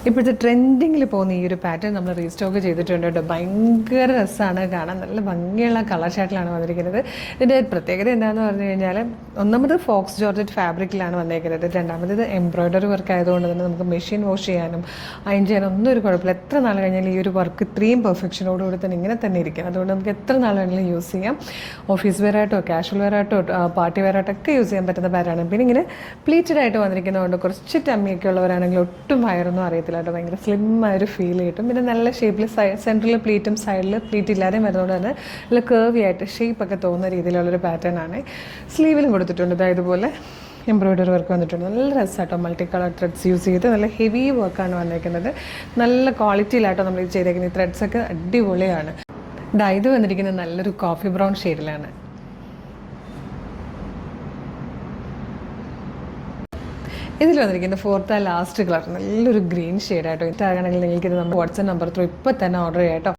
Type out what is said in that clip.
ഇപ്പോഴത്തെ ട്രെൻഡിങ്ങിൽ പോകുന്ന ഈ ഒരു പാറ്റേൺ നമ്മൾ റീസ്റ്റോക്ക് ചെയ്തിട്ടുണ്ട് കേട്ടോ. ഭയങ്കര രസമാണ് കാണാൻ, നല്ല ഭംഗിയുള്ള കളർ ഷർട്ടിലാണ് വന്നിരിക്കുന്നത്. ഇതിൻ്റെ പ്രത്യേകത എന്താണെന്ന് പറഞ്ഞു കഴിഞ്ഞാൽ, ഒന്നാമത് ഫോക്സ് ജോർജറ്റ് ഫാബ്രിക്കിലാണ് വന്നിരിക്കുന്നത്. രണ്ടാമത് ഇത് എംബ്രോയ്ഡറി വർക്ക് ആയതുകൊണ്ട് തന്നെ നമുക്ക് മെഷീൻ വാഷ് ചെയ്യാനും അയൺ ചെയ്യാനും ഒന്നും ഒരു കുഴപ്പമില്ല. എത്ര നാൾ കഴിഞ്ഞാൽ ഈ ഒരു വർക്ക് ഇത്രയും പെർഫെക്ഷനോടുകൂടി തന്നെ ഇങ്ങനെ തന്നെ ഇരിക്കും. അതുകൊണ്ട് നമുക്ക് എത്ര നാൾ വേണമെങ്കിലും യൂസ് ചെയ്യാം. ഓഫീസ് വെയർ ആയിട്ടോ കാഷ്വൽ വെയർ ആയിട്ടോ പാർട്ടി വെയർ ആയിട്ടോ ഒക്കെ യൂസ് ചെയ്യാൻ പറ്റുന്ന പാറ്റാണ്. പിന്നെ ഇങ്ങനെ പ്ലീറ്റഡ് ആയിട്ട് വന്നിരിക്കുന്നതുകൊണ്ട് കുറച്ച് ടമ്മിയൊക്കെ ഉള്ളവരാണെങ്കിൽ ഒട്ടും വയറൊന്നും അറിയത്തില്ല കേട്ടോ. ഭയങ്കര സ്ലിം ആയൊരു ഫീൽ കിട്ടും. പിന്നെ നല്ല ഷേപ്പിൽ സെൻട്രൽ പ്ലീറ്റും സൈഡിൽ പ്ലീറ്റ് ഇല്ലാതെയും വരുന്നതുകൊണ്ട് തന്നെ നല്ല കേർവി ആയിട്ട് ഷേപ്പൊക്കെ തോന്നുന്ന രീതിയിലുള്ളൊരു പാറ്റേൺ ആണ്. സ്ലീവിലും കൊടുത്തിട്ടുണ്ട് ഇതുപോലെ എംബ്രോയ്ഡറി വർക്ക് വന്നിട്ടുണ്ട്. നല്ല രസമായിട്ടോ, മൾട്ടി കളർ ത്രെഡ്സ് യൂസ് ചെയ്ത് നല്ല ഹെവി വർക്കാണ് വന്നിരിക്കുന്നത്. നല്ല ക്വാളിറ്റിയിലായിട്ടോ നമ്മൾ ഇത് ചെയ്തേക്കുന്നത്. ഈ ത്രെഡ്സൊക്കെ അടിപൊളിയാണ്. ഇത് വന്നിരിക്കുന്നത് നല്ലൊരു കോഫി ബ്രൗൺ ഷെയ്ഡിലാണ്. ഇതിൽ വന്നിരിക്കുന്നത് ഫോർത്ത് ലാസ്റ്റ് കളർ നല്ലൊരു ഗ്രീൻ ഷെയ്ഡായിട്ടോ. ഇട്ടാകണമെങ്കിൽ നിങ്ങൾക്ക് ഇത് നമ്മുടെ വാട്സ്ആപ്പ് നമ്പർ ത്രൂ ഇപ്പോൾ തന്നെ ഓർഡർ ചെയ്യാം കേട്ടോ.